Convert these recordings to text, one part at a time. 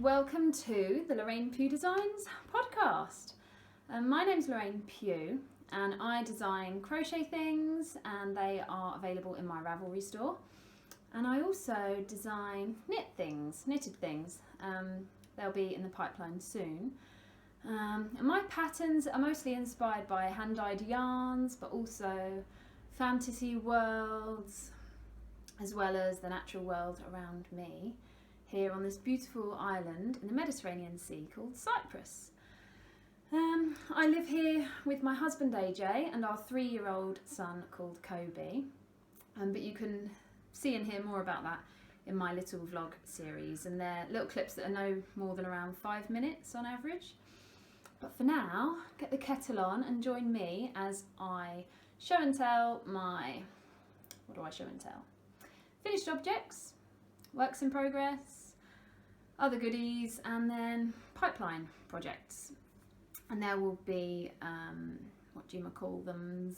welcome to the Lorraine Pugh Designs podcast. My name's Lorraine Pugh and I design crochet things and they are available in my Ravelry store. And I also design knitted things. They'll be in the pipeline soon. And my patterns are mostly inspired by hand-dyed yarns, but also fantasy worlds, as well as the natural world around me, here on this beautiful island in the Mediterranean Sea called Cyprus. I live here with my husband AJ and our 3-year-old son called Kobe, but you can see and hear more about that in my little vlog series, and they're little clips that are no more than around 5 minutes on average. But for now, get the kettle on and join me as I show and tell my, what do I show and tell? Finished objects, works in progress, other goodies, and then pipeline projects. And there will be, what do you call them,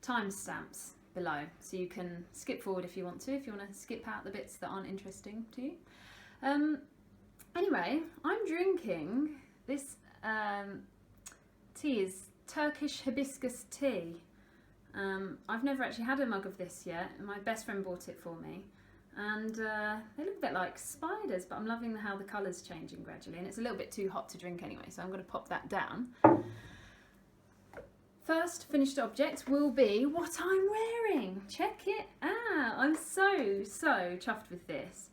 timestamps below. So you can skip forward if you want to skip out the bits that aren't interesting to you. Anyway, I'm drinking this tea is Turkish hibiscus tea. I've never actually had a mug of this yet. My best friend bought it for me. And they look a bit like spiders, but I'm loving how the colour's changing gradually, and it's a little bit too hot to drink anyway, so I'm going to pop that down. First finished object will be what I'm wearing. Check it out. I'm so chuffed with this.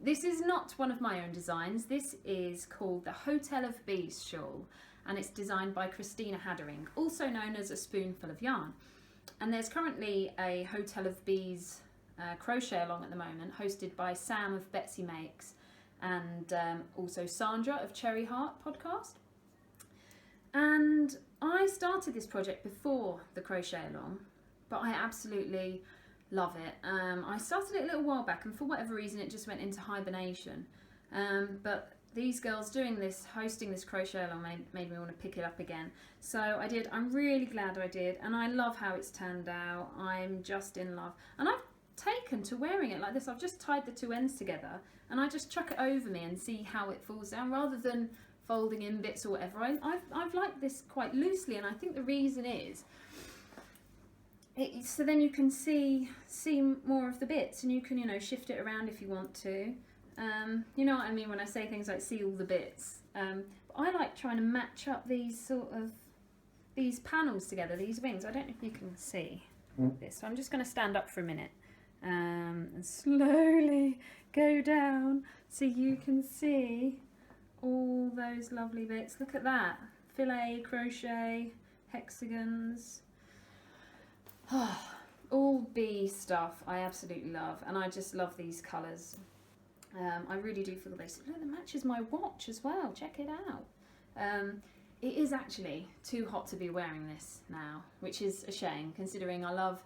This is not one of my own designs. This is called the Hotel of Bees shawl, and it's designed by Christina Haddering, also known as A Spoonful of Yarn. And there's currently a Hotel of Bees crochet along at the moment, hosted by Sam of Betsy Makes and also Sandra of Cherry Heart podcast. And I started this project before the crochet along, but I absolutely love it. I started it a little while back, and for whatever reason it just went into hibernation. But these girls hosting this crochet along made me want to pick it up again. So I did. I'm really glad I did, and I love how it's turned out. I'm just in love. And I've taken to wearing it like this. I've just tied the two ends together and I just chuck it over me and see how it falls down rather than folding in bits or whatever. I've liked this quite loosely, and I think the reason is so then you can see more of the bits, and you can shift it around if you want to. You know what I mean when I say things like see all the bits. But I like trying to match up these panels together, these wings. I don't know if you can see this, so I'm just going to stand up for a minute and slowly go down so you can see all those lovely bits. Look at that, filet, crochet, hexagons, all bee stuff I absolutely love, and I just love these colours. I really do feel they look, it matches my watch as well. Check it out. It is actually too hot to be wearing this now, which is a shame considering I love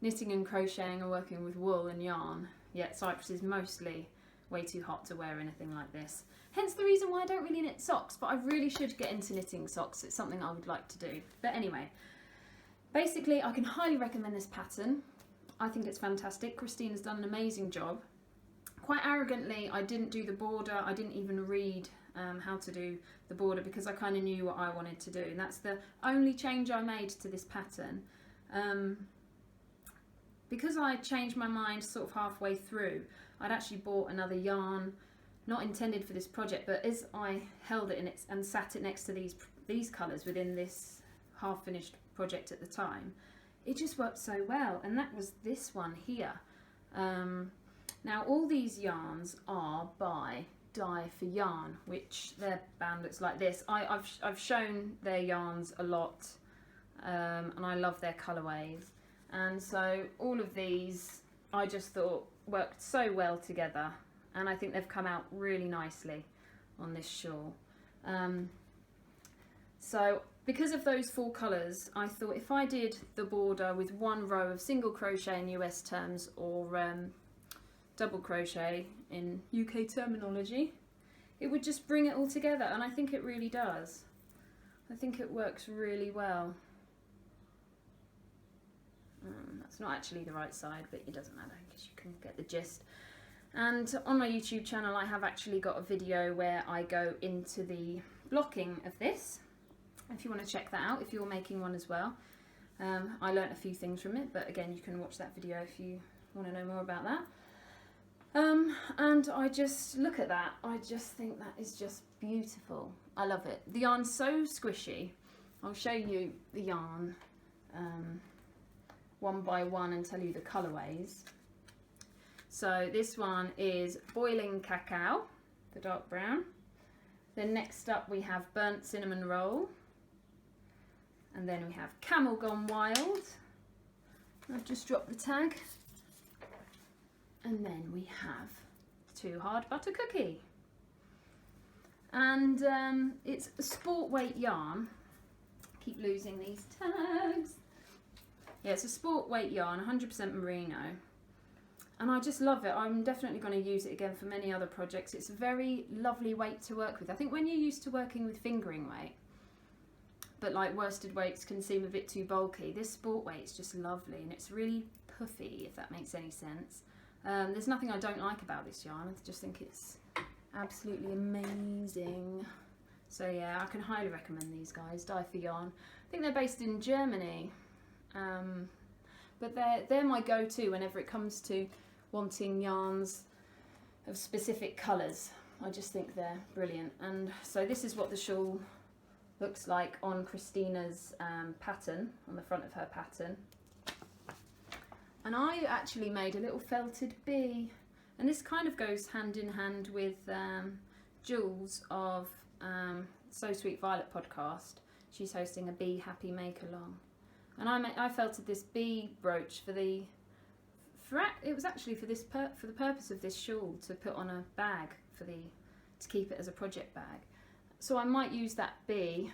knitting and crocheting and working with wool and yarn, yet Cyprus is mostly way too hot to wear anything like this. Hence the reason why I don't really knit socks, but I really should get into knitting socks. It's something I would like to do. But anyway, basically I can highly recommend this pattern. I think it's fantastic. Christina's done an amazing job. Quite arrogantly, I didn't do the border. I didn't even read how to do the border because I kind of knew what I wanted to do. And that's the only change I made to this pattern. Because I changed my mind sort of halfway through, I'd actually bought another yarn, not intended for this project, but as I held it in it and sat it next to these colours within this half-finished project at the time, it just worked so well, and that was this one here. Now all these yarns are by Dye for Yarn, which their band looks like this. I've shown their yarns a lot, and I love their colourways. And so all of these I just thought worked so well together, and I think they've come out really nicely on this shawl. So because of those 4 colours, I thought if I did the border with 1 row of single crochet in US terms, or double crochet in UK terminology, it would just bring it all together, and I think it really does. I think it works really well. That's not actually the right side, but it doesn't matter because you can get the gist. And on my YouTube channel I have actually got a video where I go into the blocking of this, if you want to check that out, if you're making one as well. I learnt a few things from it, but again, you can watch that video if you want to know more about that. And I just look at that, I just think that is just beautiful. I love it. The yarn's so squishy. I'll show you the yarn one by one and tell you the colourways. So this one is Boiling Cacao, the dark brown. Then next up we have Burnt Cinnamon Roll. And then we have Camel Gone Wild. I've just dropped the tag. And then we have Too Hard Butter Cookie. And it's a sport weight yarn. Keep losing these tags. Yeah, it's a sport weight yarn, 100% merino. And I just love it. I'm definitely going to use it again for many other projects. It's a very lovely weight to work with. I think when you're used to working with fingering weight, but like worsted weights can seem a bit too bulky, this sport weight is just lovely, and it's really puffy, if that makes any sense. There's nothing I don't like about this yarn. I just think it's absolutely amazing. So yeah, I can highly recommend these guys, Gedifra Yarn. I think they're based in Germany, but they're my go-to whenever it comes to wanting yarns of specific colours. I just think they're brilliant. And so this is what the shawl looks like on Christina's pattern, on the front of her pattern. And I actually made a little felted bee, and this kind of goes hand in hand with Jules of So Sweet Violet podcast. She's hosting a Bee Happy Make Along, and I felted this bee brooch it was actually for the purpose of this shawl, to put on a bag to keep it as a project bag. So I might use that bee,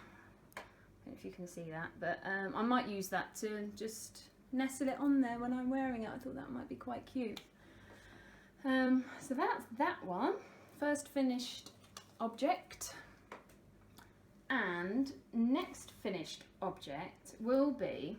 I don't know if you can see that, but I might use that to just nestle it on there when I'm wearing it. I thought that might be quite cute. So that's that one, first finished object. And next finished object will be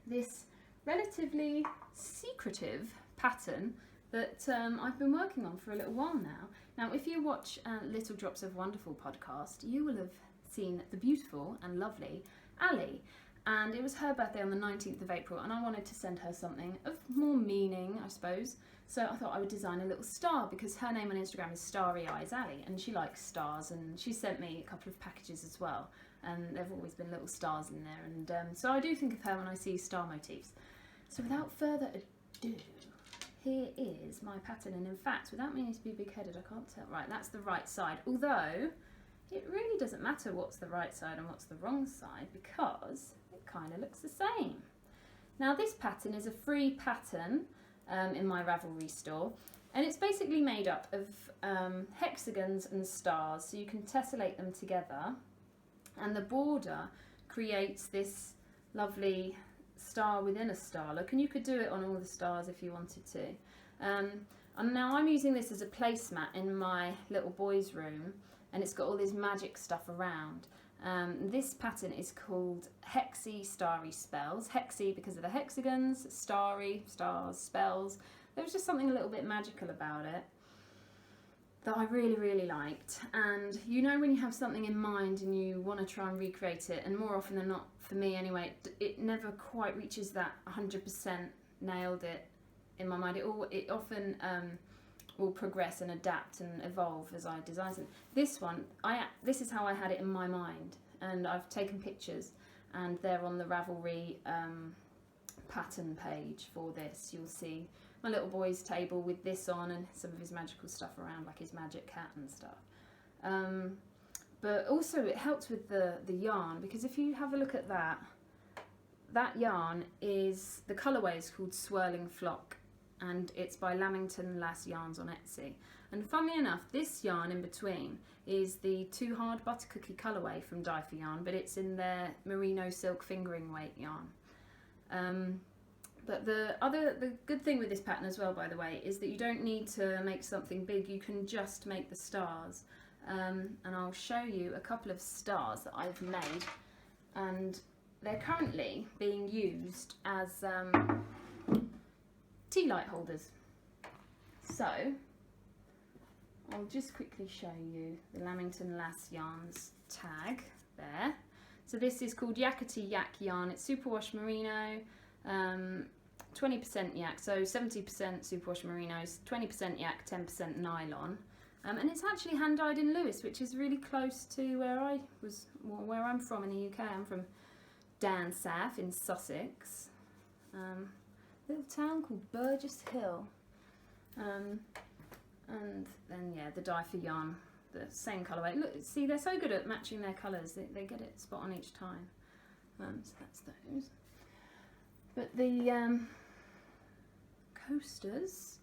this relatively secretive pattern that I've been working on for a little while now. Now, if you watch Little Drops of Wonderful podcast, you will have seen the beautiful and lovely Ali. And it was her birthday on the 19th of April, and I wanted to send her something of more meaning, I suppose. So I thought I would design a little star, because her name on Instagram is Starry Eyes Ali, and she likes stars, and she sent me a couple of packages as well, and there have always been little stars in there, and so I do think of her when I see star motifs. So without further ado, here is my pattern, and in fact, without meaning to be big-headed, I can't tell. Right, that's the right side, although it really doesn't matter what's the right side and what's the wrong side, because it kind of looks the same. Now, this pattern is a free pattern in my Ravelry store, and it's basically made up of hexagons and stars, so you can tessellate them together, and the border creates this lovely star within a star look, and you could do it on all the stars if you wanted to. And now I'm using this as a placemat in my little boy's room, and it's got all this magic stuff around. This pattern is called Hexi Starry Spells. Hexi because of the hexagons, starry, stars, spells. There was just something a little bit magical about it that I really, really liked. And you know when you have something in mind and you want to try and recreate it, and more often than not, for me anyway, it never quite reaches that 100% nailed it in my mind. It often will progress and adapt and evolve as I design it. This one, this is how I had it in my mind, and I've taken pictures, and they're on the Ravelry pattern page for this. You'll see my little boy's table with this on, and some of his magical stuff around, like his magic cat and stuff. But also it helps with the yarn, because if you have a look at that yarn is, the colourway is called Swirling Flock, and it's by Lamington Lass Yarns on Etsy. And funnily enough, this yarn in between is the Too Hard Butter Cookie colourway from Gedifra Yarn, but it's in their merino silk fingering weight yarn. But the good thing with this pattern as well, by the way, is that you don't need to make something big. You can just make the stars. And I'll show you a couple of stars that I've made, and they're currently being used as tea light holders. So I'll just quickly show you the Lamington Lass Yarns tag there. So this is called Yakety Yak yarn. It's superwash merino, 20% yak, so 70% superwash merinos, 20% yak, 10% nylon. And it's actually hand dyed in Lewis, which is really close to where I'm from in the UK. I'm from Dansaf in Sussex, little town called Burgess Hill. And then yeah, the dye for yarn, the same colourway. Look, see, they're so good at matching their colours. They get it spot on each time. So that's those. But the coasters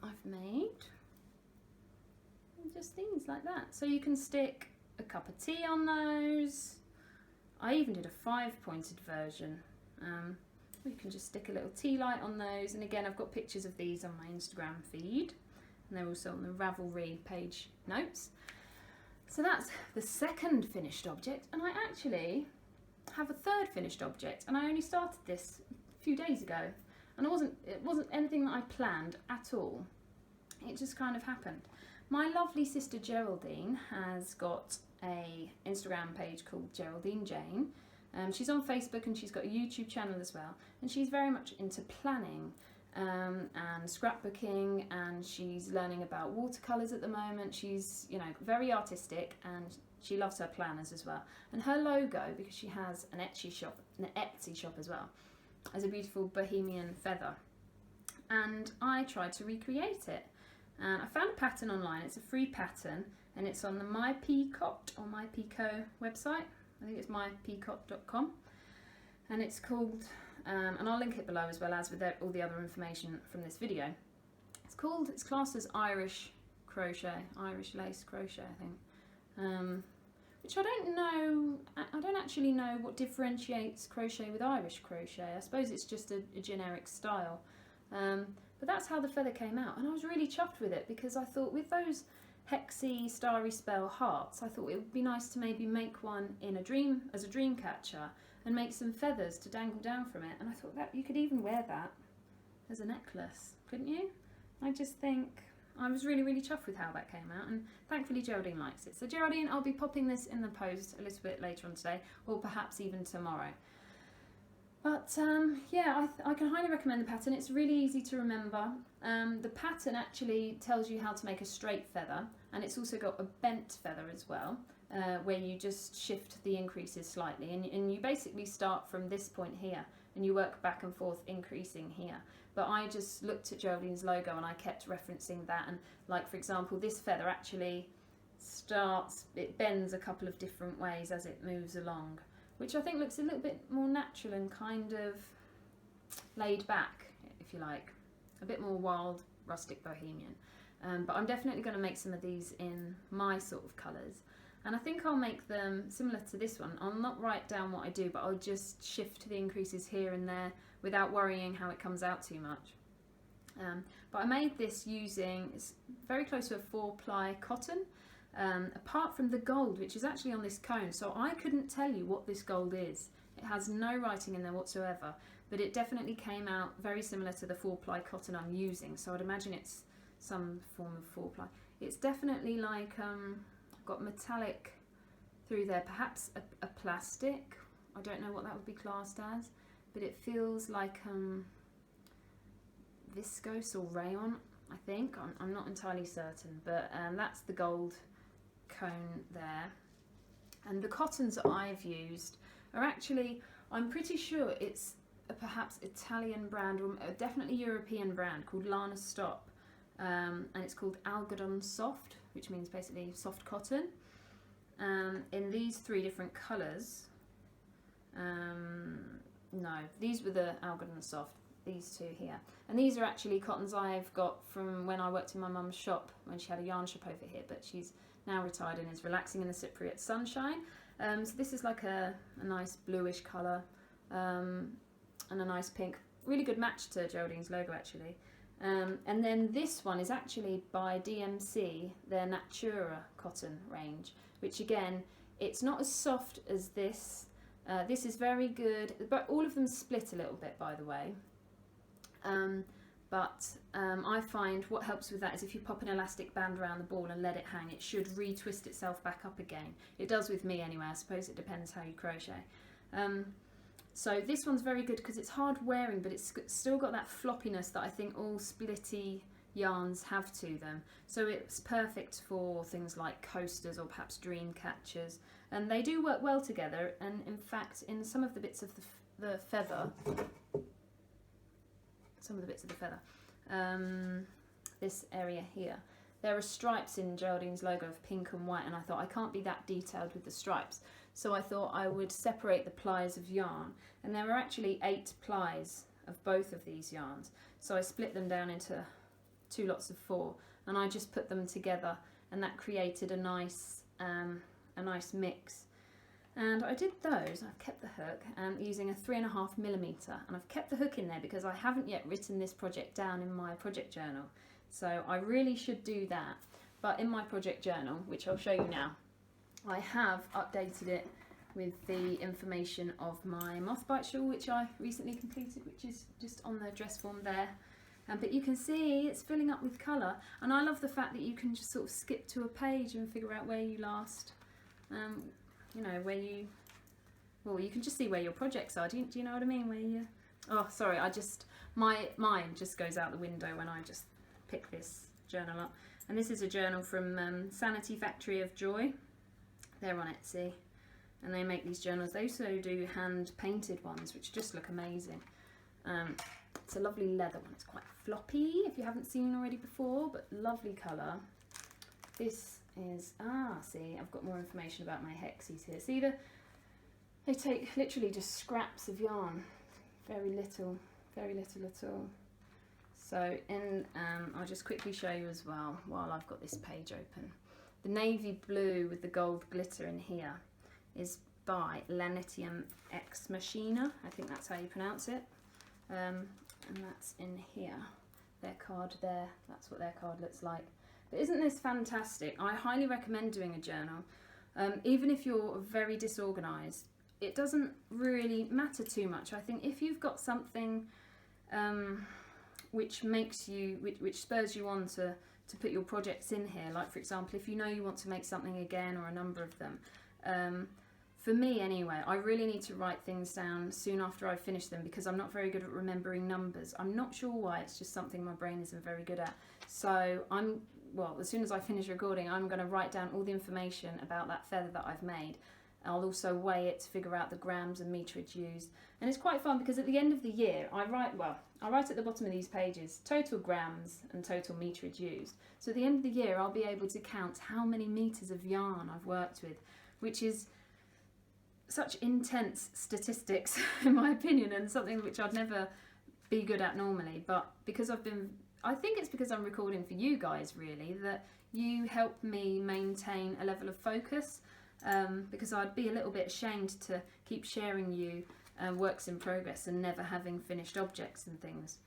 I've made, just things like that. So you can stick a cup of tea on those. I even did a 5-pointed version. You can just stick a little tea light on those. And again, I've got pictures of these on my Instagram feed. And they're also on the Ravelry page notes. So that's the second finished object. And I actually have a third finished object. And I only started this a few days ago. And it wasn't anything that I planned at all. It just kind of happened. My lovely sister Geraldine has got a Instagram page called Geraldine Jayne. She's on Facebook and she's got a YouTube channel as well. And she's very much into planning and scrapbooking, and she's learning about watercolours at the moment. She's, you know, very artistic, and she loves her planners as well. And her logo, because she has an Etsy shop as well, has a beautiful bohemian feather. And I tried to recreate it. And I found a pattern online. It's a free pattern, and it's on the My Peacock or My Pico website. I think it's mypeacock.com, and it's called, and I'll link it below as well as with all the other information from this video. It's classed as Irish crochet, Irish lace crochet, I think, which I don't know. I don't actually know what differentiates crochet with Irish crochet. I suppose it's just a generic style. But that's how the feather came out, and I was really chuffed with it, because I thought with those Hexi Starry Spell hearts, I thought it would be nice to maybe make one in as a dream catcher, and make some feathers to dangle down from it. And I thought that you could even wear that as a necklace, couldn't you? I just think I was really, really chuffed with how that came out, and thankfully Geraldine likes it. So Geraldine, I'll be popping this in the post a little bit later on today, or perhaps even tomorrow. But yeah, I can highly recommend the pattern. It's really easy to remember. The pattern actually tells you how to make a straight feather, and it's also got a bent feather as well, where you just shift the increases slightly, and you basically start from this point here and you work back and forth increasing here. But I just looked at Geraldine's logo and I kept referencing that, and like for example, this feather actually it bends a couple of different ways as it moves along, which I think looks a little bit more natural and kind of laid back, if you like. A bit more wild, rustic, bohemian. But I'm definitely going to make some of these in my sort of colours. And I think I'll make them similar to this one. I'll not write down what I do, but I'll just shift the increases here and there without worrying how it comes out too much. But I made this using, it's very close to a 4-ply cotton. Apart from the gold, which is actually on this cone, so I couldn't tell you what this gold is. It has no writing in there whatsoever, but it definitely came out very similar to the 4-ply cotton I'm using, so I'd imagine it's some form of 4-ply. It's definitely like got metallic through there, perhaps a plastic. I don't know what that would be classed as, but it feels like viscose or rayon, I think. I'm not entirely certain, but that's the gold cone there. And the cottons that I've used are actually, I'm pretty sure it's a perhaps Italian brand, or definitely European brand, called Lana Stop, and it's called Algodon Soft, which means basically soft cotton, in these 3 different colours. No, these were the Algodon Soft, these 2 here. And these are actually cottons I've got from when I worked in my mum's shop, when she had a yarn shop over here, but she's now retired and is relaxing in the Cypriot sunshine. So this is like a nice bluish colour, and a nice pink. Really good match to Geraldine's logo actually. And then this one is actually by DMC, their Natura cotton range, which again, it's not as soft as this. This is very good, but all of them split a little bit, by the way. but I find what helps with that is if you pop an elastic band around the ball and let it hang, it should retwist itself back up again. It does with me anyway. I suppose it depends how you crochet. So this one's very good because it's hard wearing, but it's still got that floppiness that I think all splitty yarns have to them. So it's perfect for things like coasters or perhaps dream catchers, and they do work well together. And in fact, in some of the bits of the feather, this area here, there are stripes in Geraldine's logo of pink and white, and I thought I can't be that detailed with the stripes, so I thought I would separate the plies of yarn, and there are actually 8 plies of both of these yarns, so I split them down into 2 lots of 4, and I just put them together, and that created a nice mix. And I did those. I've kept the hook using a 3.5mm, and I've kept the hook in there because I haven't yet written this project down in my project journal, so I really should do that. But in my project journal, which I'll show you now, I have updated it with the information of my mothbite shawl, which I recently completed, which is just on the dress form there. But you can see it's filling up with colour, and I love the fact that you can just sort of skip to a page and figure out where you last, you know, where you, well, you can just see where your projects are. Do you know what I mean? Where you, oh, sorry, my mind just goes out the window when I just pick this journal up. And this is a journal from Sanity Factory of Joy. They're on Etsy, and they make these journals. They also do hand painted ones, which just look amazing. It's a lovely leather one. It's quite floppy, if you haven't seen already before, but lovely colour. This is, see, I've got more information about my Hexis here. See, they take literally just scraps of yarn, very little at all. So I'll just quickly show you as well while I've got this page open. The navy blue with the gold glitter in here is by Lanitium Ex Machina. I think that's how you pronounce it. And that's in here. Their card there, that's what their card looks like. But isn't this fantastic? I highly recommend doing a journal. Even if you're very disorganised, it doesn't really matter too much. I think if you've got something which makes you, which spurs you on to put your projects in here, like for example, if you know you want to make something again or a number of them, for me anyway, I really need to write things down soon after I finish them because I'm not very good at remembering numbers. I'm not sure why, it's just something my brain isn't very good at. So well, as soon as I finish recording, I'm going to write down all the information about that feather that I've made. I'll also weigh it to figure out the grams and meterage used. And it's quite fun because at the end of the year, I write at the bottom of these pages total grams and total meterage used. So at the end of the year, I'll be able to count how many meters of yarn I've worked with, which is such intense statistics in my opinion, and something which I'd never be good at normally. But because I think it's because I'm recording for you guys really, that you help me maintain a level of focus. Because I'd be a little bit ashamed to keep sharing you works in progress and never having finished objects and things.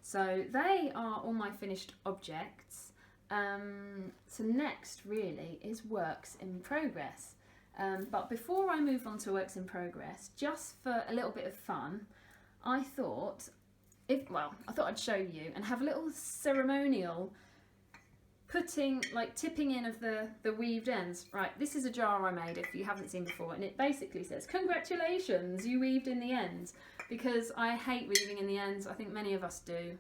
So they are all my finished objects. So next really is works in progress. But before I move on to works in progress, just for a little bit of fun, I thought I'd show you and have a little ceremonial tipping in of the weaved ends. Right, this is a jar I made if you haven't seen before, and it basically says, congratulations, you weaved in the ends, because I hate weaving in the ends. I think many of us do.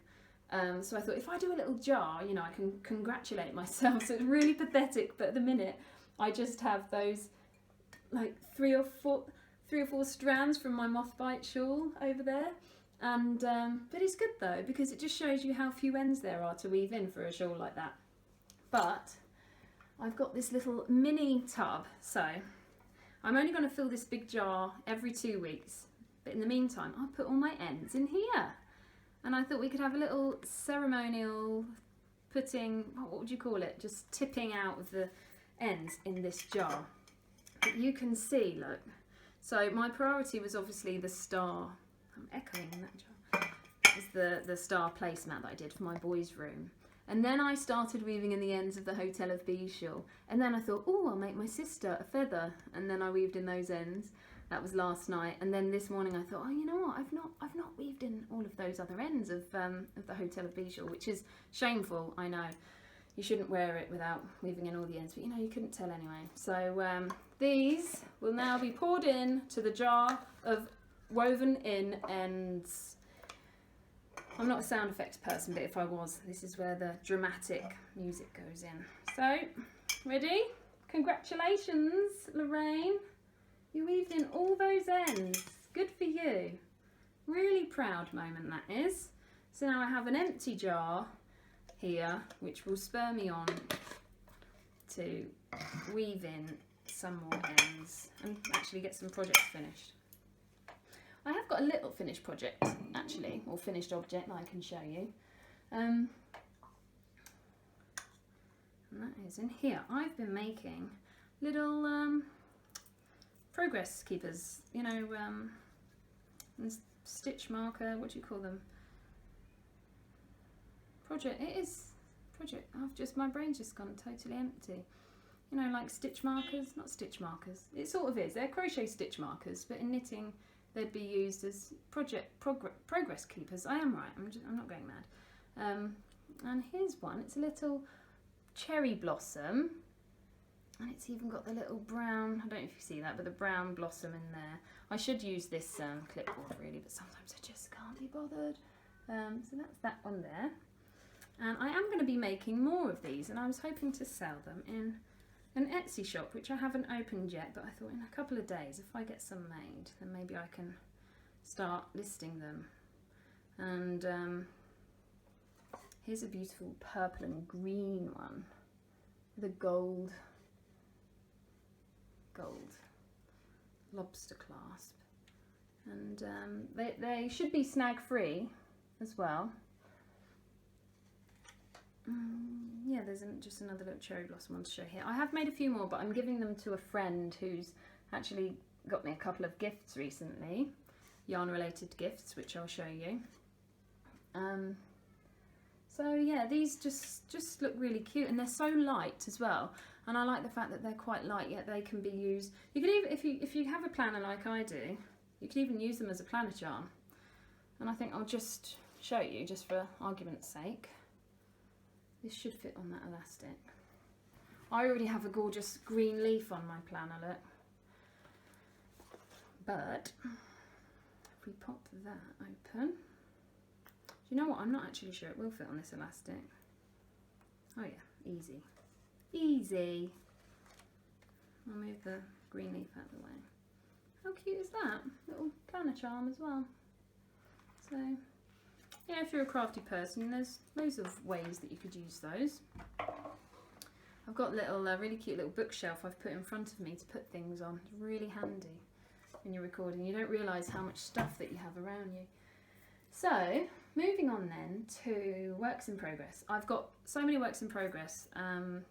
So I thought if I do a little jar, you know, I can congratulate myself. So it's really pathetic, but at the minute I just have those like three or four strands from my mothbite shawl over there. And but it's good though, because it just shows you how few ends there are to weave in for a shawl like that. But I've got this little mini tub, so I'm only going to fill this big jar every 2 weeks. But in the meantime, I'll put all my ends in here. And I thought we could have a little ceremonial putting, what would you call it? Just tipping out of the ends in this jar. But you can see, look. So my priority was obviously the star. I'm echoing in that jar. Is the star placemat that I did for my boys' room. And then I started weaving in the ends of the Hotel of Bees shawl. And then I thought, oh, I'll make my sister a feather. And then I weaved in those ends. That was last night, and then this morning I thought, oh, you know what? I've not weaved in all of those other ends of the Hotel of Bijou, which is shameful. I know you shouldn't wear it without weaving in all the ends, but you know, you couldn't tell anyway. So these will now be poured in to the jar of woven in ends. I'm not a sound effects person, but if I was, this is where the dramatic music goes in. So, ready? Congratulations, Lorraine. You weaved in all those ends. Good for you. Really proud moment that is. So now I have an empty jar here, which will spur me on to weave in some more ends and actually get some projects finished. I have got a little finished project actually, or finished object that I can show you. And that is in here. I've been making little progress keepers, you know, stitch marker, what do you call them? It is project. My brain's just gone totally empty. You know, like stitch markers, not stitch markers. It sort of is. They're crochet stitch markers, but in knitting they'd be used as progress keepers. I am right. I'm not going mad. And here's one. It's a little cherry blossom, and it's even got the little brown. I don't know if you see that, but the brown blossom in there. I should use this clipboard really, but sometimes I just can't be bothered. So that's that one there. And I am going to be making more of these, and I was hoping to sell them in an Etsy shop, which I haven't opened yet, but I thought in a couple of days, if I get some made, then maybe I can start listing them. And here's a beautiful purple and green one with a gold lobster clasp. And they should be snag free as well. Yeah, there's just another little cherry blossom one to show here. I have made a few more, but I'm giving them to a friend who's actually got me a couple of gifts recently, yarn related gifts, which I'll show you. So yeah, these just look really cute, and they're so light as well. And I like the fact that they're quite light, yet they can be used. You could even, if you have a planner like I do, you can even use them as a planner charm. And I think I'll just show you, just for argument's sake. This should fit on that elastic. I already have a gorgeous green leaf on my planner, look. But if we pop that open, do you know what? I'm not actually sure it will fit on this elastic. Oh yeah, easy. Easy. I'll move the green leaf out of the way. How cute is that? Little planner charm as well. So yeah, if you're a crafty person, there's loads of ways that you could use those. I've got a little, really cute little bookshelf I've put in front of me to put things on. It's really handy when you're recording. You don't realise how much stuff that you have around you. So, moving on then to works in progress. I've got so many works in progress, and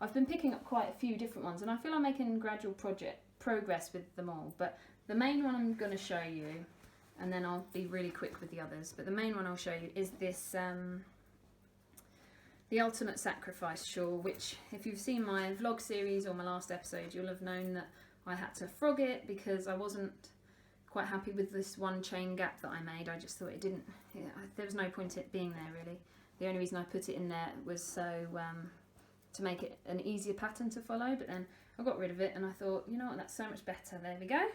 I've been picking up quite a few different ones, and I feel I'm making gradual progress with them all. But the main one I'm going to show you, and then I'll be really quick with the others, but the main one I'll show you is this, the Ultimate Sacrifice shawl, which if you've seen my vlog series or my last episode, you'll have known that I had to frog it because I wasn't quite happy with this one chain gap that I made. I just thought it didn't, there was no point it being there really. The only reason I put it in there was so to make it an easier pattern to follow, but then I got rid of it and I thought, you know what, that's so much better. There we go.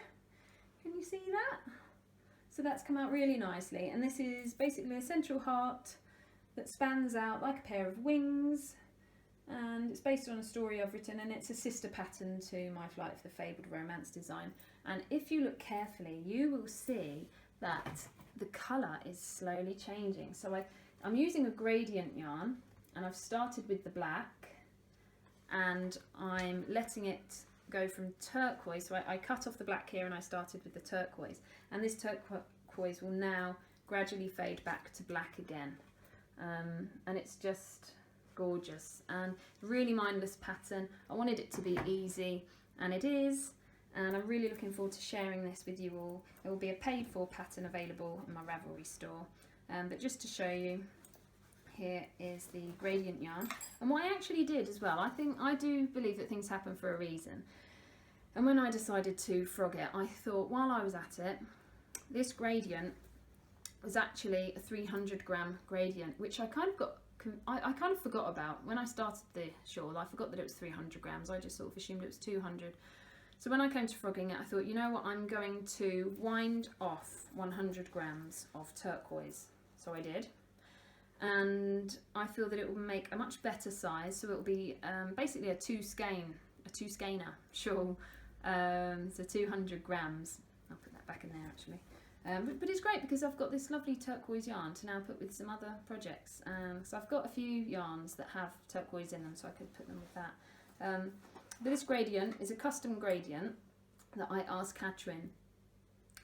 Can you see that? So that's come out really nicely, and this is basically a central heart that spans out like a pair of wings, and it's based on a story I've written, and it's a sister pattern to My Flight of the Fabled Romance design. And if you look carefully, you will see that the colour is slowly changing. So I'm using a gradient yarn, and I've started with the black, and I'm letting it go from turquoise. So I cut off the black here and I started with the turquoise, and this turquoise will now gradually fade back to black again, and it's just gorgeous and really mindless pattern. I wanted it to be easy, and it is, and I'm really looking forward to sharing this with you all. There will be a paid for pattern available in my Ravelry store, but just to show you, here is the gradient yarn. And what I actually did as well, I do believe that things happen for a reason. And when I decided to frog it, I thought while I was at it, this gradient was actually a 300 gram gradient, which I kind of forgot about. When I started the shawl, I forgot that it was 300 grams. I just sort of assumed it was 200. So when I came to frogging it, I thought, you know what, I'm going to wind off 100 grams of turquoise. So I did. And I feel that it will make a much better size. So it will be basically a two skeiner shawl. So 200 grams. I'll put that back in there actually. But it's great because I've got this lovely turquoise yarn to now put with some other projects. So I've got a few yarns that have turquoise in them, so I could put them with that. But this gradient is a custom gradient that I asked Catherine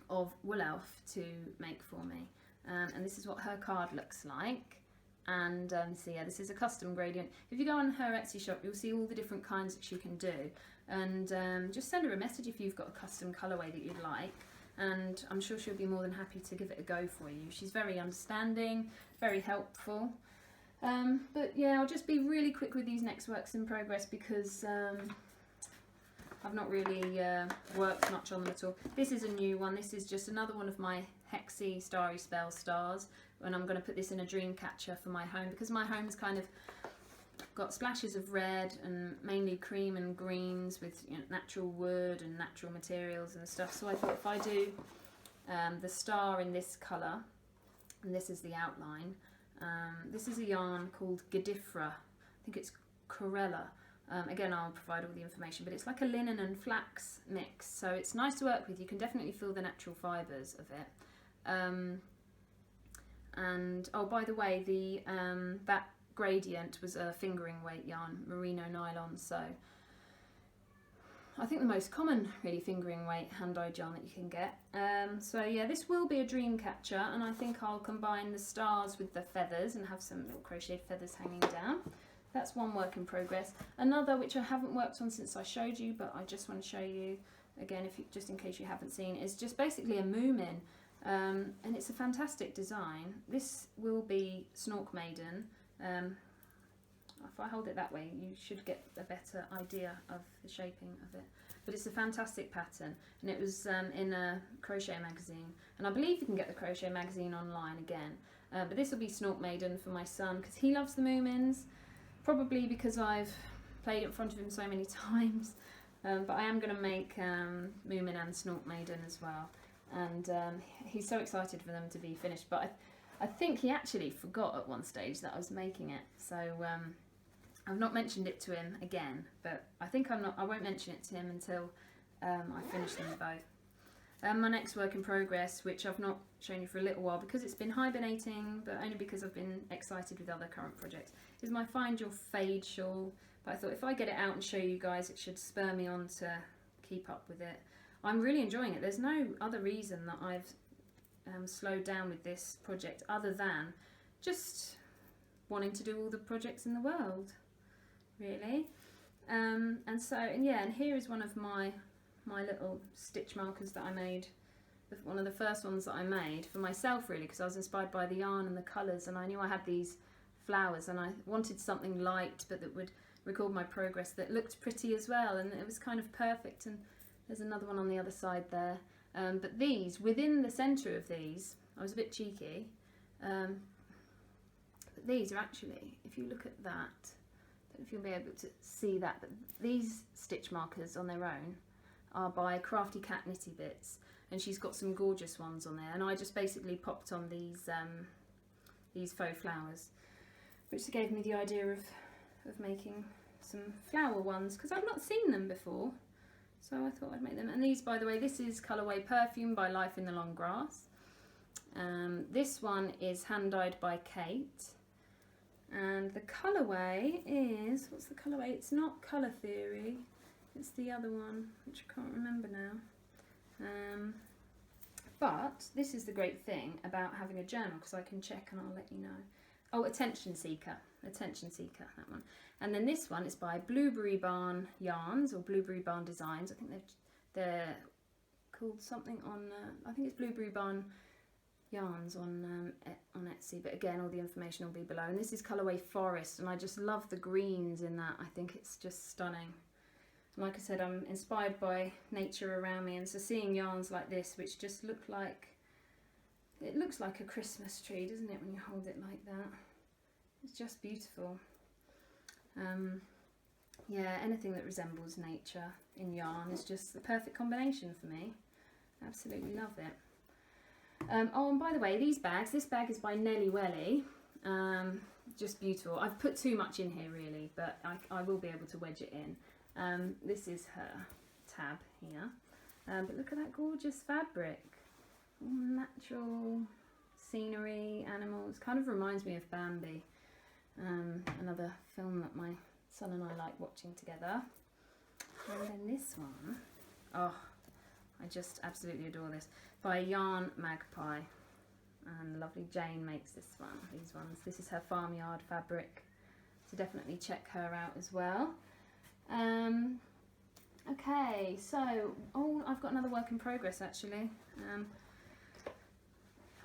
of Wool Elf to make for me. And this is what her card looks like. And so yeah, this is a custom gradient. If you go on her Etsy shop, you'll see all the different kinds that she can do. And just send her a message if you've got a custom colourway that you'd like. And I'm sure she'll be more than happy to give it a go for you. She's very understanding, very helpful. But yeah, I'll just be really quick with these next works in progress because I've not really worked much on them at all. This is a new one. This is just another one of my Hexi Starry Spell stars, and I'm going to put this in a dream catcher for my home because my home's kind of got splashes of red and mainly cream and greens with, you know, natural wood and natural materials and stuff. So I thought if I do the star in this colour, and this is the outline. This is a yarn called Gedifra. I think it's Korella. Again, I'll provide all the information, but it's like a linen and flax mix, so it's nice to work with. You can definitely feel the natural fibres of it. And oh, by the way, the that gradient was a fingering weight yarn, merino nylon, so I think the most common really fingering weight hand-dyed yarn that you can get. So yeah, this will be a dream catcher, and I think I'll combine the stars with the feathers and have some little crocheted feathers hanging down. That's one work in progress. Another which I haven't worked on since I showed you, but I just want to show you again, just in case you haven't seen, is just basically a moomin, and it's a fantastic design. This will be Snork Maiden. If I hold it that way, you should get a better idea of the shaping of it. But it's a fantastic pattern, and it was in a crochet magazine, and I believe you can get the crochet magazine online again. But this will be Snork Maiden for my son because he loves the moomins. Probably because I've played in front of him so many times, but I am going to make Moomin and Snork Maiden as well, and he's so excited for them to be finished. But I think he actually forgot at one stage that I was making it, so I've not mentioned it to him again. But I think I won't mention it to him until I finish them both. My next work in progress, which I've not shown you for a little while because it's been hibernating, but only because I've been excited with other current projects, is my Find Your Fade shawl. But I thought if I get it out and show you guys, it should spur me on to keep up with it. I'm really enjoying it. There's no other reason that I've slowed down with this project other than just wanting to do all the projects in the world, really. And here is one of my little stitch markers that I made, one of the first ones that I made for myself, really, because I was inspired by the yarn and the colours, and I knew I had these flowers and I wanted something light but that would record my progress that looked pretty as well, and it was kind of perfect. And there's another one on the other side there, but these, within the centre of these, I was a bit cheeky, but these are actually, if you look at that, I don't know if you'll be able to see that, but these stitch markers on their own are by Crafty Cat Knitty Bits, and she's got some gorgeous ones on there, and I just basically popped on these faux flowers, which gave me the idea of making some flower ones because I've not seen them before, so I thought I'd make them. And these, by the way, this is colourway Perfume by Life in the Long Grass. This one is hand dyed by Kate, and the colourway is, what's the colourway? It's not Colour Theory, it's the other one, which I can't remember now. But this is the great thing about having a journal, because I can check and I'll let you know. Oh, Attention Seeker, that one. And then this one is by Blueberry Barn Yarns, or Blueberry Barn Designs. I think they're called something on, I think it's Blueberry Barn Yarns on Etsy, but again, all the information will be below. And this is colourway Forest, and I just love the greens in that. I think it's just stunning. Like I said, I'm inspired by nature around me, and so seeing yarns like this, which just look like, it looks like a Christmas tree, doesn't it, when you hold it like that? It's just beautiful. Yeah, anything that resembles nature in yarn is just the perfect combination for me. Absolutely love it. Oh, and by the way, these bags, this bag is by Nelly Welly. Just beautiful. I've put too much in here really, but I will be able to wedge it in. This is her tab here, but look at that gorgeous fabric, all natural scenery, animals. Kind of reminds me of Bambi, another film that my son and I like watching together. And then this one, oh, I just absolutely adore this, by Yarn Magpie, and lovely Jane makes this one. These ones, this is her farmyard fabric, so definitely check her out as well. Okay, so, oh, I've got another work in progress actually.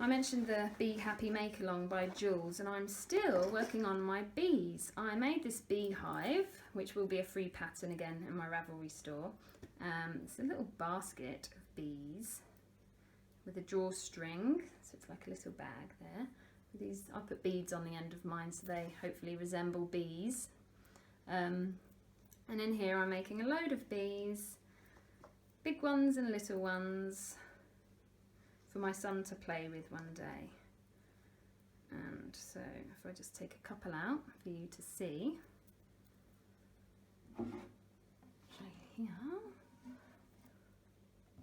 I mentioned the Be Happy Make Along by Jules, and I'm still working on my bees. I made this beehive, which will be a free pattern again in my Ravelry store. It's a little basket of bees with a drawstring, so it's like a little bag there. With these, I put beads on the end of mine so they hopefully resemble bees. And in here I'm making a load of bees, big ones and little ones, for my son to play with one day. And so if I just take a couple out for you to see. Show you here.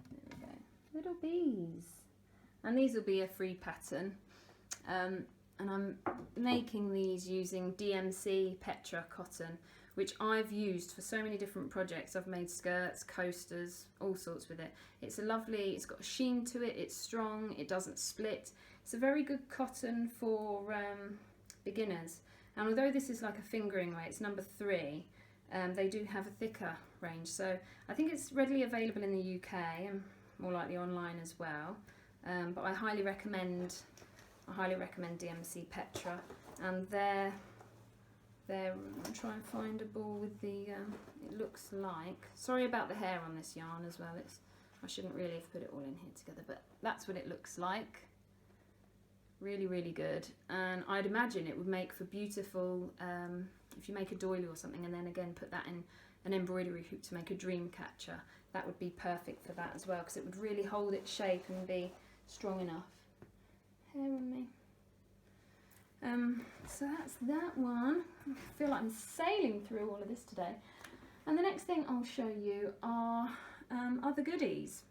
There we go. Little bees. And these will be a free pattern. And I'm making these using DMC Petra cotton, which I've used for so many different projects. I've made skirts, coasters, all sorts with it. It's a lovely, it's got a sheen to it, it's strong, it doesn't split. It's a very good cotton for beginners. And although this is like a fingering weight, it's number 3, they do have a thicker range. So I think it's readily available in the UK and more likely online as well. But I highly recommend DMC Petra, and they're try and find a ball with the it looks like, sorry about the hair on this yarn as well, I shouldn't really have put it all in here together, but that's what it looks like. Really, really good, and I'd imagine it would make for beautiful, if you make a doily or something and then again put that in an embroidery hoop to make a dream catcher, that would be perfect for that as well, because it would really hold its shape and be strong enough. Hair on me. So that's that one. I feel like I'm sailing through all of this today. And the next thing I'll show you are other goodies.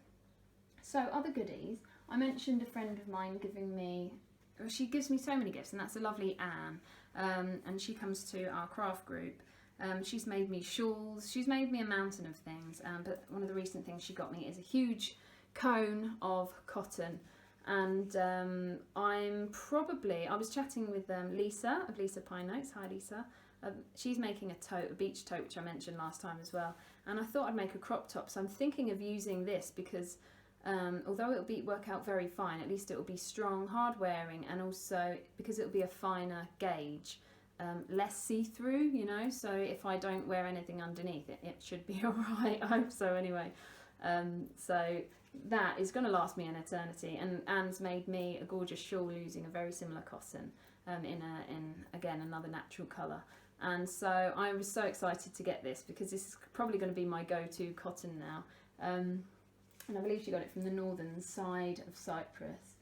So other goodies, I mentioned a friend of mine giving me, well, she gives me so many gifts, and that's a lovely Anne, and she comes to our craft group. She's made me shawls, she's made me a mountain of things, but one of the recent things she got me is a huge cone of cotton. And I was chatting with Lisa of Lisa Pine Notes. Hi Lisa. She's making a tote, a beach tote, which I mentioned last time as well. And I thought I'd make a crop top, so I'm thinking of using this because although it'll work out very fine, at least it will be strong, hard wearing, and also because it'll be a finer gauge, less see-through, you know, so if I don't wear anything underneath it, it should be alright. I hope so anyway. So that is going to last me an eternity, and Anne's made me a gorgeous shawl using a very similar cotton in again another natural colour, and so I was so excited to get this because this is probably going to be my go-to cotton now, and I believe she got it from the northern side of Cyprus.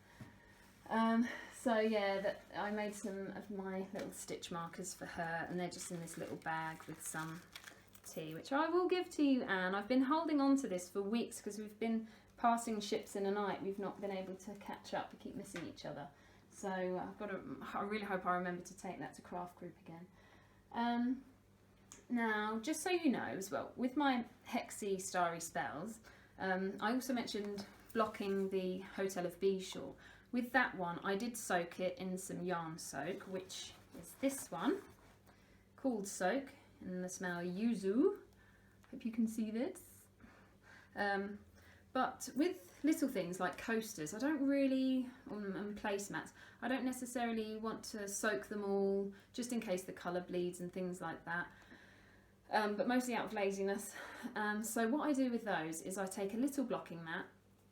So yeah, I made some of my little stitch markers for her, and they're just in this little bag with some tea, which I will give to you, Anne. I've been holding on to this for weeks because we've been passing ships in a night. We've not been able to catch up. We keep missing each other. So I really hope I remember to take that to craft group again. Now, just so you know as well, with my Hexi Starry spells, I also mentioned blocking the Hotel of Bees shawl. With that one, I did soak it in some yarn soak, which is this one, called Soak, in the smell yuzu. Hope you can see this. But with little things like coasters, I don't really, and placemats, I don't necessarily want to soak them all, just in case the colour bleeds and things like that. but mostly out of laziness. So what I do with those is I take a little blocking mat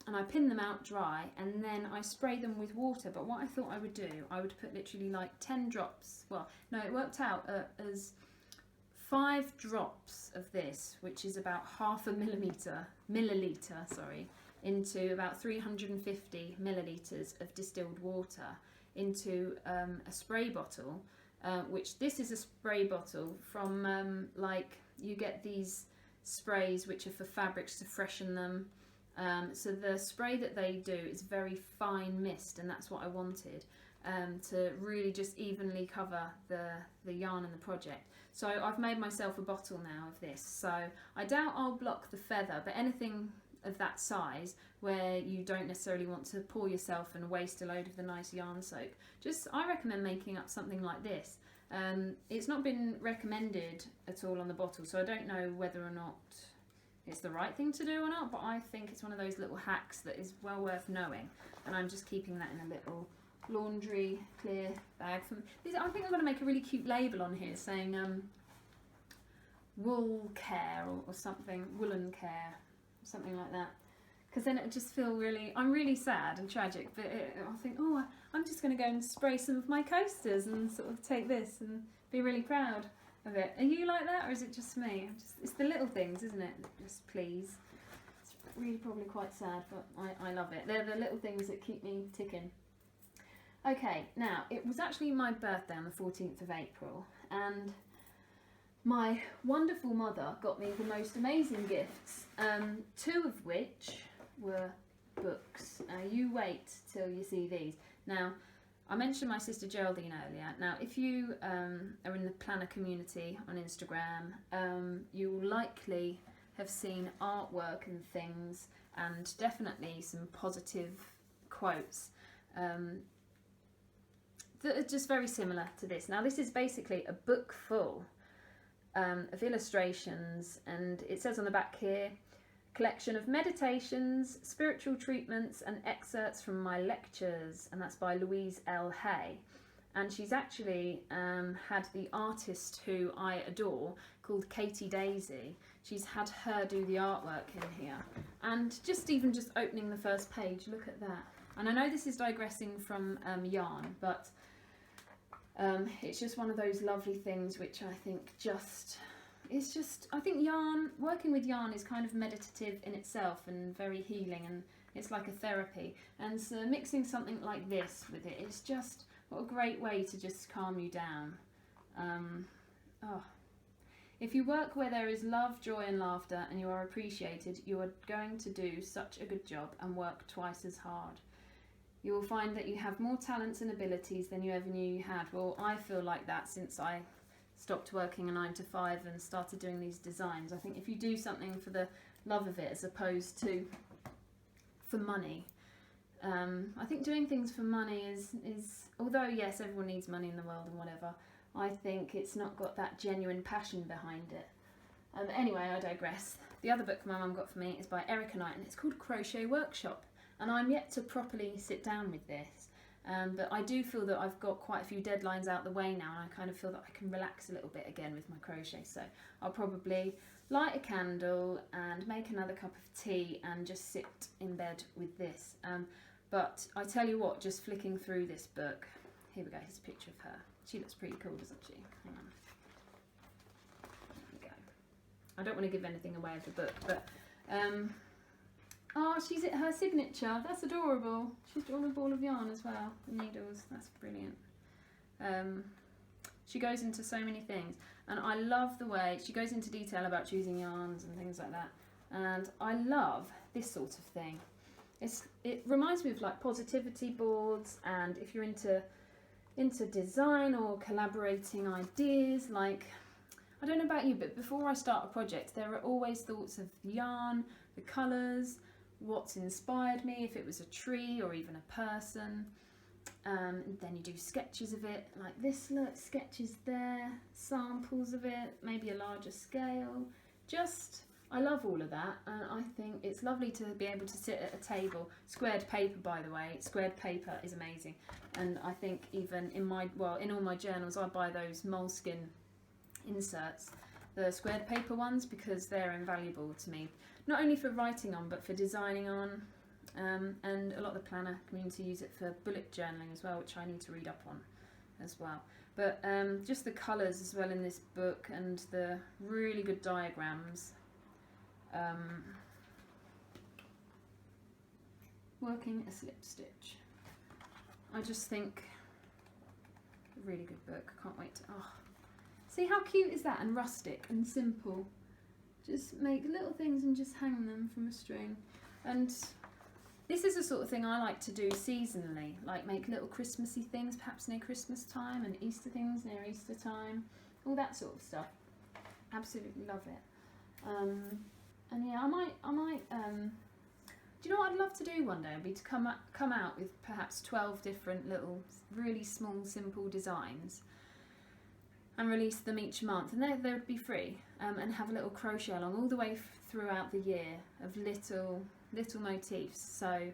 and I pin them out dry, and then I spray them with water. But what I thought I would do, I would put literally like 10 drops, well no, it worked out as 5 drops of this, which is about half a milliliter, sorry, into about 350 millilitres of distilled water into a spray bottle, which this is a spray bottle from like, you get these sprays which are for fabrics to freshen them. So the spray that they do is very fine mist, and that's what I wanted, to really just evenly cover the yarn and the project. So I've made myself a bottle now of this. So I doubt I'll block the feather, but anything of that size where you don't necessarily want to pour yourself and waste a load of the nice yarn soak, I recommend making up something like this. It's not been recommended at all on the bottle, so I don't know whether or not it's the right thing to do or not, but I think it's one of those little hacks that is well worth knowing, and I'm just keeping that in a little laundry clear bag. I think I'm going to make a really cute label on here saying wool care or something, woolen care, something like that, because then it would just feel really, I'm really sad and tragic, but I think, oh, I'm just going to go and spray some of my coasters and sort of take this and be really proud of it. Are you like that, or is it just me? It's the little things, isn't it? Just please. It's really probably quite sad, but I love it. They're the little things that keep me ticking. Okay, now it was actually my birthday on the 14th of April, and my wonderful mother got me the most amazing gifts, 2 of which were books. You wait till you see these. Now, I mentioned my sister Geraldine earlier. Now, if you are in the planner community on Instagram, you will likely have seen artwork and things, and definitely some positive quotes that are just very similar to this. Now, this is basically a book full of illustrations, and it says on the back here, collection of meditations, spiritual treatments and excerpts from my lectures, and that's by Louise L. Hay. And she's actually had the artist who I adore called Katie Daisy, she's had her do the artwork in here. And just opening the first page, look at that. And I know this is digressing from yarn, but it's just one of those lovely things which I think I think working with yarn is kind of meditative in itself and very healing, and it's like a therapy. And so mixing something like this with it is just, what a great way to just calm you down. If you work where there is love, joy and laughter and you are appreciated, you are going to do such a good job and work twice as hard. You will find that you have more talents and abilities than you ever knew you had. Well, I feel like that since I stopped working a 9 to 5 and started doing these designs. I think if you do something for the love of it as opposed to for money, I think doing things for money is although yes, everyone needs money in the world and whatever, I think it's not got that genuine passion behind it. Anyway, I digress. The other book my mum got for me is by Erica Knight, and it's called Crochet Workshop, and I'm yet to properly sit down with this. But I do feel that I've got quite a few deadlines out the way now, and I kind of feel that I can relax a little bit again with my crochet. So I'll probably light a candle and make another cup of tea and just sit in bed with this. But I tell you what, just flicking through this book, here we go, here's a picture of her. She looks pretty cool, doesn't she? Hang on. There we go. I don't want to give anything away of the book, but oh, she's at her signature. That's adorable. She's drawn a ball of yarn as well, the needles. That's brilliant. She goes into so many things, and I love the way she goes into detail about choosing yarns and things like that. And I love this sort of thing. It reminds me of like positivity boards, and if you're into design or collaborating ideas, like, I don't know about you, but before I start a project, there are always thoughts of yarn, the colours, what's inspired me, if it was a tree or even a person. And then you do sketches of it, like this, look, sketches there, samples of it, maybe a larger scale. I love all of that, and I think it's lovely to be able to sit at a table. Squared paper, by the way, squared paper is amazing. And I think even in all my journals, I buy those moleskin inserts, the squared paper ones because they're invaluable to me, not only for writing on but for designing on, and a lot of the planner community use it for bullet journaling as well, which I need to read up on as well. But just the colours as well in this book, and the really good diagrams. Working a slip stitch. I just think a really good book. Can't wait to, oh, see how cute is that, and rustic and simple. Just make little things and just hang them from a string. And this is the sort of thing I like to do seasonally, like make little Christmassy things, perhaps near Christmas time, and Easter things near Easter time, all that sort of stuff. Absolutely love it. And yeah, I might. Do you know what I'd love to do one day? Would be to come out with perhaps 12 different little, really small, simple designs, and release them each month, and they would be free, and have a little crochet along all the way throughout the year of little motifs. So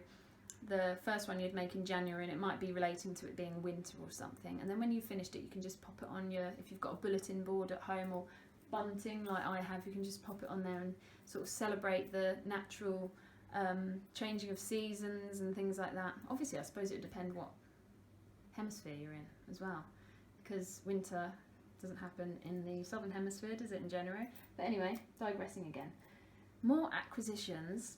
the first one you'd make in January, and it might be relating to it being winter or something, and then when you've finished it, you can just pop it on your, if you've got a bulletin board at home or bunting like I have, you can just pop it on there and sort of celebrate the natural changing of seasons and things like that. Obviously I suppose it would depend what hemisphere you're in as well, because winter doesn't happen in the southern hemisphere, does it, in January? But anyway, digressing again. More acquisitions,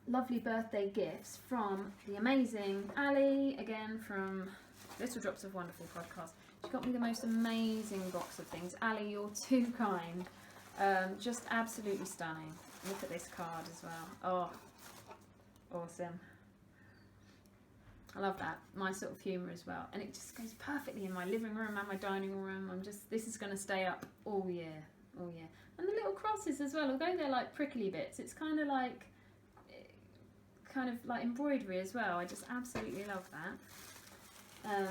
lovely birthday gifts from the amazing Ali, again from Little Drops of Wonderful podcast. She got me the most amazing box of things. Ali, you're too kind. Just absolutely stunning. Look at this card as well. Oh, awesome. I love that. My sort of humour as well. And it just goes perfectly in my living room and my dining room. This is going to stay up all year. And the little crosses as well, although they're like prickly bits, it's kind of like embroidery as well. I just absolutely love that.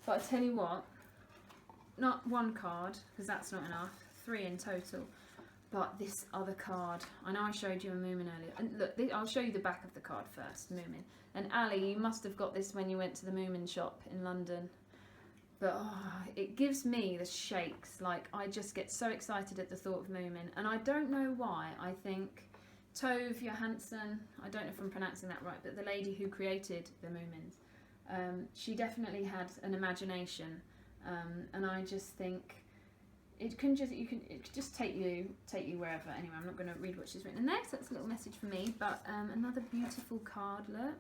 But I tell you what, not one card, because that's not enough, 3 in total. But this other card, I know I showed you a Moomin earlier, and look, I'll show you the back of the card first, Moomin. And Ali, you must have got this when you went to the Moomin shop in London. But it gives me the shakes. Like, I just get so excited at the thought of Moomin, and I don't know why. I think Tove Johansson, I don't know if I'm pronouncing that right, but the lady who created the Moomins, she definitely had an imagination, and I just think it could just take you wherever. Anyway, I'm not going to read what she's written next. That's a little message for me. But another beautiful card. Look,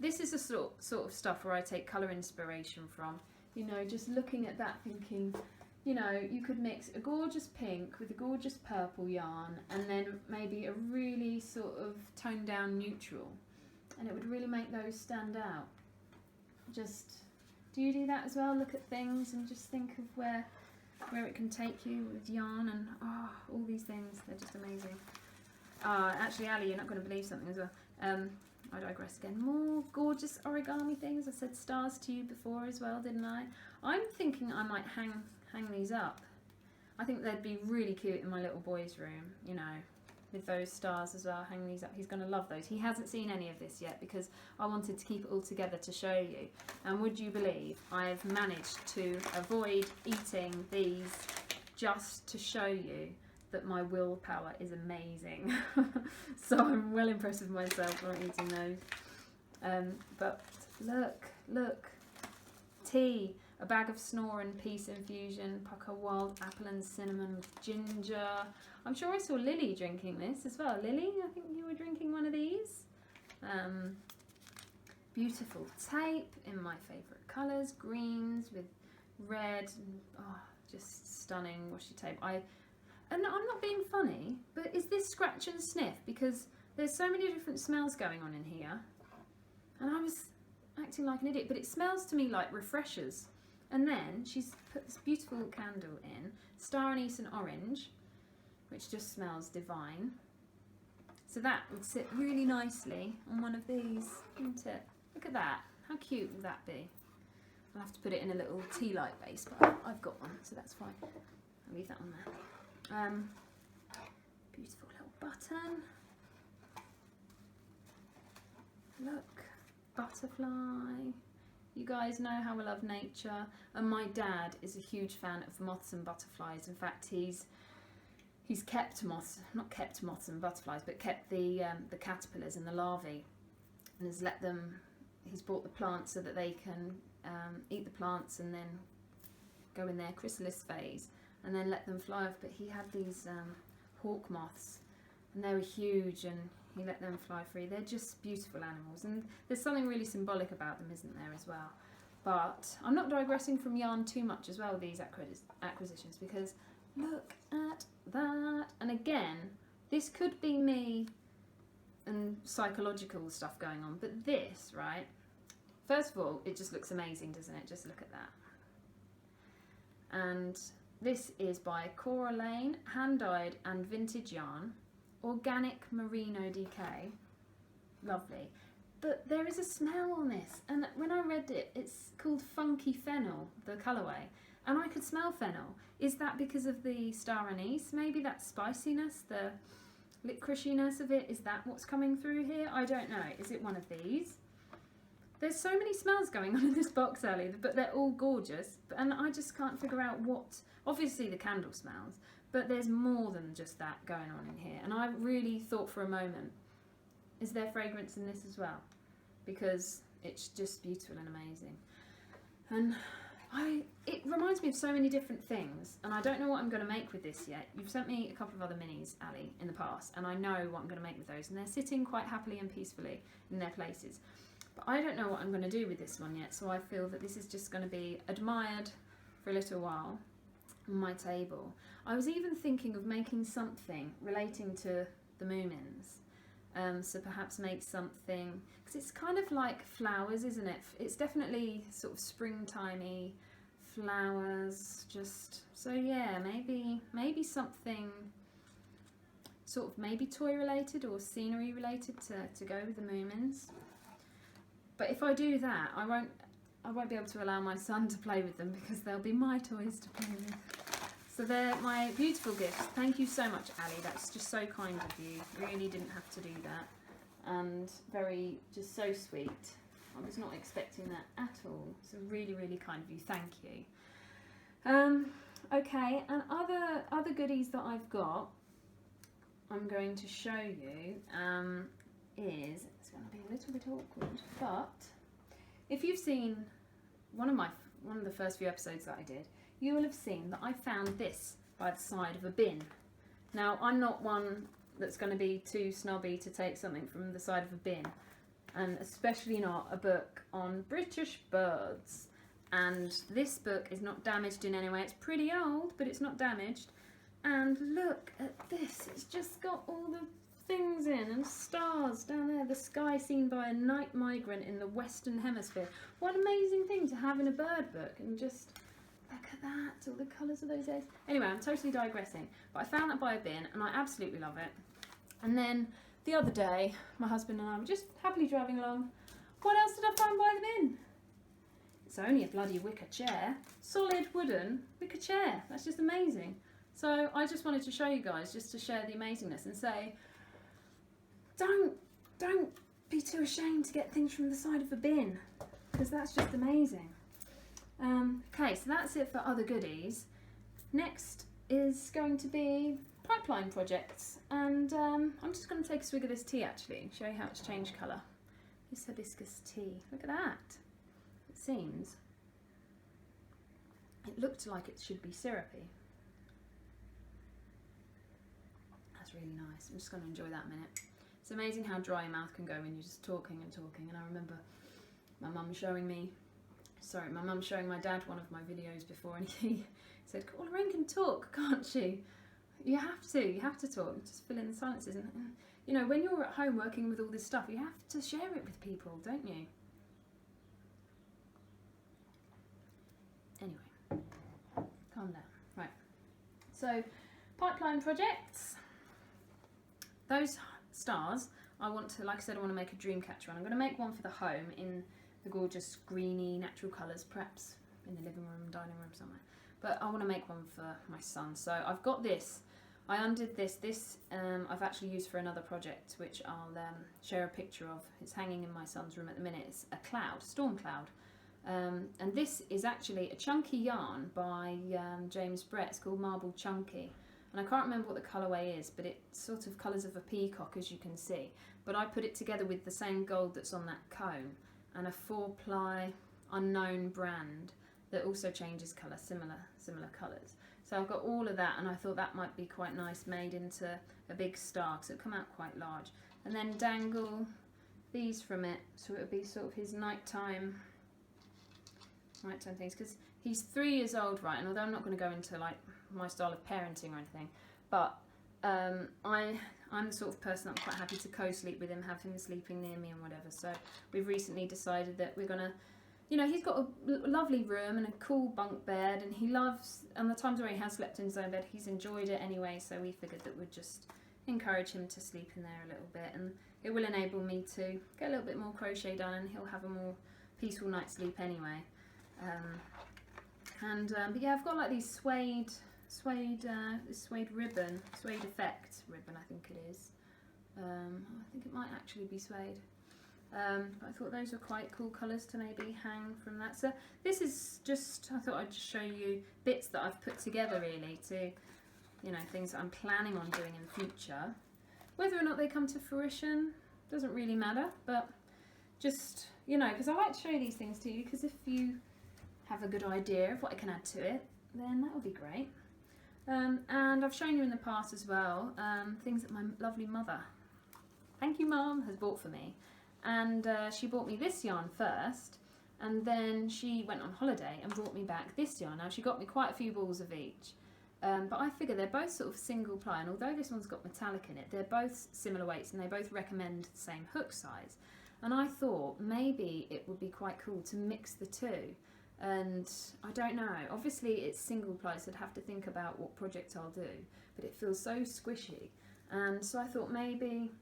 this is the sort of stuff where I take colour inspiration from. You know, just looking at that, thinking, you know, you could mix a gorgeous pink with a gorgeous purple yarn, and then maybe a really sort of toned down neutral, and it would really make those stand out. Just, do you do that as well? Look at things and just think of where it can take you with yarn, and all these things, they're just amazing. Actually, Ali, you're not going to believe something as well. I digress again. More gorgeous origami things. I said stars to you before as well, didn't I? I'm thinking I might hang these up. I think they'd be really cute in my little boy's room, you know, with those stars as well. Hang these up. He's going to love those. He hasn't seen any of this yet because I wanted to keep it all together to show you. And would you believe I've managed to avoid eating these just to show you that my willpower is amazing. So I'm well impressed with myself for not eating those. But look, tea, a bag of Snore and Peace infusion, pucker wild apple and cinnamon with ginger. I'm sure I saw Lily drinking this as well. Lily, I think you were drinking one of these. Beautiful tape in my favourite colours, greens with red, just stunning washi tape. And I'm not being funny, but is this scratch and sniff? Because there's so many different smells going on in here. And I was acting like an idiot, but it smells to me like refreshers. And then she's put this beautiful candle in, Star Anise and Orange, which just smells divine. So that would sit really nicely on one of these, wouldn't it? Look at that. How cute will that be? I'll have to put it in a little tea light base, but I've got one, so that's fine. I'll leave that on there. Beautiful little button. Look, butterfly, You guys know how I love nature, and my dad is a huge fan of moths and butterflies. In fact, he's kept moths, not kept moths and butterflies, but kept the caterpillars and the larvae, and has let them. He's bought the plants so that they can eat the plants and then go in their chrysalis phase, and then let them fly off. But he had these hawk moths, and they were huge, and he let them fly free. They're just beautiful animals, and there's something really symbolic about them, isn't there, as well? But I'm not digressing from yarn too much as well with these acquisitions, because look at that. And again, this could be me and psychological stuff going on, but this, right, first of all, it just looks amazing, doesn't it? Just look at that. And this is by Geraldine, hand-dyed and vintage yarn. Organic merino DK, lovely. But there is a smell on this, and when I read it, it's called Funky Fennel, the colourway, and I could smell fennel. Is that because of the star anise? Maybe that spiciness, the licoriciness of it, is that what's coming through here? I don't know. Is it one of these? There's so many smells going on in this box, Ellie, but they're all gorgeous, and I just can't figure out what. Obviously the candle smells, but there's more than just that going on in here. And I really thought for a moment, is there fragrance in this as well? Because it's just beautiful and amazing. And it reminds me of so many different things, and I don't know what I'm going to make with this yet. You've sent me a couple of other minis, Ali, in the past, and I know what I'm going to make with those, and they're sitting quite happily and peacefully in their places. But I don't know what I'm going to do with this one yet, so I feel that this is just going to be admired for a little while on my table. I was even thinking of making something relating to the Moomins. So perhaps make something, because it's kind of like flowers, isn't it? It's definitely sort of springtimey flowers, just, so yeah, maybe something sort of maybe toy related or scenery related to go with the Moomins. But if I do that, I won't be able to allow my son to play with them, because they'll be my toys to play with. So they're my beautiful gifts. Thank you so much, Ali. That's just so kind of you. Really didn't have to do that. And very, just so sweet. I was not expecting that at all. So really, really kind of you. Thank you. Okay, and other goodies that I've got, I'm going to show you, is, it's going to be a little bit awkward, but if you've seen one of the first few episodes that I did, you will have seen that I found this by the side of a bin. Now, I'm not one that's going to be too snobby to take something from the side of a bin, and especially not a book on British birds. And this book is not damaged in any way. It's pretty old, but it's not damaged. And look at this. It's just got all the things in and stars down there. The sky seen by a night migrant in the Western Hemisphere. What an amazing thing to have in a bird book. And just look at that, all the colours of those eggs. Anyway, I'm totally digressing, but I found that by a bin and I absolutely love it. And then the other day, my husband and I were just happily driving along. What else did I find by the bin? It's only a bloody wicker chair. Solid wooden wicker chair. That's just amazing. So I just wanted to show you guys, just to share the amazingness and say, don't be too ashamed to get things from the side of a bin, because that's just amazing. Okay, so that's it for other goodies. Next is going to be pipeline projects, and I'm just going to take a swig of this tea actually, show you how it's changed colour. This hibiscus tea, look at that. It seems, it looked like it should be syrupy. That's really nice. I'm just going to enjoy that a minute. It's amazing how dry your mouth can go when you're just talking and talking. And I remember my mum showing my dad one of my videos before, and he said, "Oh, Lorraine can talk, can't she? You have to talk, just fill in the silences." And you know, when you're at home working with all this stuff, you have to share it with people, don't you? Anyway, calm down. Right, so pipeline projects. Those stars, I want to, like I said, I want to make a dream catcher, and I'm going to make one for the home in the gorgeous greeny natural colours, perhaps in the living room, dining room somewhere. But I want to make one for my son. So I've got this. I undid this. This I've actually used for another project, which I'll share a picture of. It's hanging in my son's room at the minute. It's a cloud, storm cloud. And this is actually a chunky yarn by James Brett. It's called Marble Chunky. And I can't remember what the colourway is, but it's sort of colours of a peacock, as you can see. But I put it together with the same gold that's on that comb and a 4-ply unknown brand that also changes colour, similar colours. So I've got all of that, and I thought that might be quite nice made into a big star, because it'll come out quite large. And then dangle these from it, so it would be sort of his nighttime things, because he's 3 years old, right? And although I'm not going to go into like my style of parenting or anything, but I'm the sort of person that I'm quite happy to co-sleep with him, have him sleeping near me and whatever. So we've recently decided that we're gonna, you know, he's got a lovely room and a cool bunk bed, and he loves, and the times where he has slept in his own bed, he's enjoyed it anyway. So we figured that we'd just encourage him to sleep in there a little bit, and it will enable me to get a little bit more crochet done, and he'll have a more peaceful night's sleep anyway. But yeah, I've got like these suede ribbon, suede effect ribbon, I think it is. I think it might actually be suede. But I thought those were quite cool colours to maybe hang from that. So this is just, I thought I'd just show you bits that I've put together really to, you know, things that I'm planning on doing in future. Whether or not they come to fruition doesn't really matter, but just, you know, because I like to show these things to you, because if you have a good idea of what I can add to it, then that would be great. And I've shown you in the past as well things that my lovely mother, thank you Mum, has bought for me. And she bought me this yarn first, and then she went on holiday and brought me back this yarn. Now she got me quite a few balls of each, but I figure they're both sort of single ply, and although this one's got metallic in it, they're both similar weights and they both recommend the same hook size. And I thought maybe it would be quite cool to mix the two. And I don't know, obviously it's single ply, so I'd have to think about what project I'll do, but it feels so squishy. And so I thought maybe,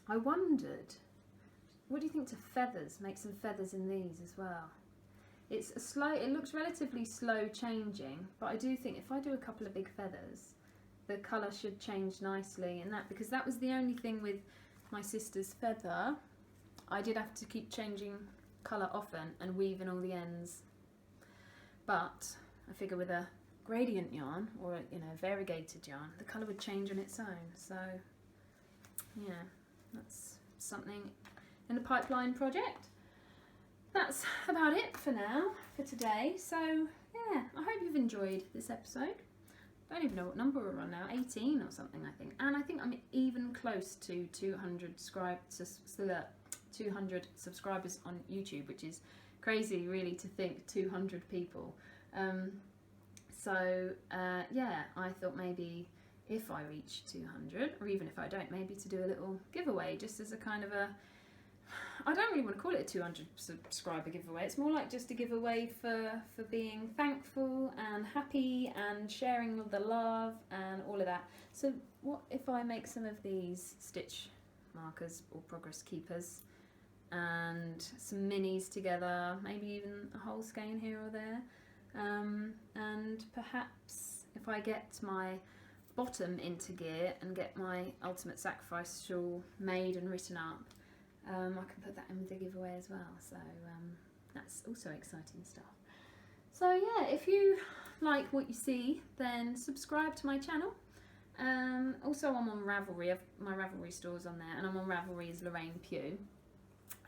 I wondered, what do you think to feathers? Make some feathers in these as well. It's a slow, it looks relatively slow changing, but I do think if I do a couple of big feathers, the colour should change nicely in that, because that was the only thing with my sister's feather. I did have to keep changing colour often and weaving all the ends. But I figure with a gradient yarn, or you know, variegated yarn, the colour would change on its own. So yeah, that's something in the pipeline project. That's about it for now, for today. So yeah, I hope you've enjoyed this episode. I don't even know what number we're on now, 18 or something I think. And I think I'm even close to 200 subscribers on YouTube, which is crazy really to think 200 people. Yeah, I thought maybe if I reach 200, or even if I don't, maybe to do a little giveaway, just as a kind of a, I don't really want to call it a 200 subscriber giveaway, it's more like just a giveaway for being thankful and happy and sharing the love and all of that. So what if I make some of these stitch markers or progress keepers and some minis together, maybe even a whole skein here or there, and perhaps if I get my bottom into gear and get my ultimate sacrifice shawl made and written up, I can put that in with the giveaway as well. So that's also exciting stuff. So yeah, if you like what you see, then subscribe to my channel. Also I'm on Ravelry, my Ravelry store's on there, and I'm on Ravelry as Lorraine Pugh.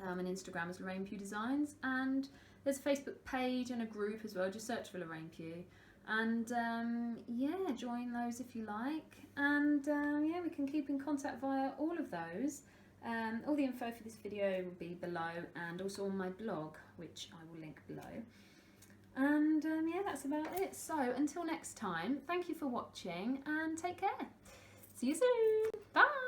And Instagram is Lorraine Pugh Designs, and there's a Facebook page and a group as well, just search for Lorraine Pugh, and yeah, join those if you like, and yeah, we can keep in contact via all of those. All the info for this video will be below, and also on my blog, which I will link below. And yeah, that's about it. So until next time, thank you for watching and take care. See you soon. Bye.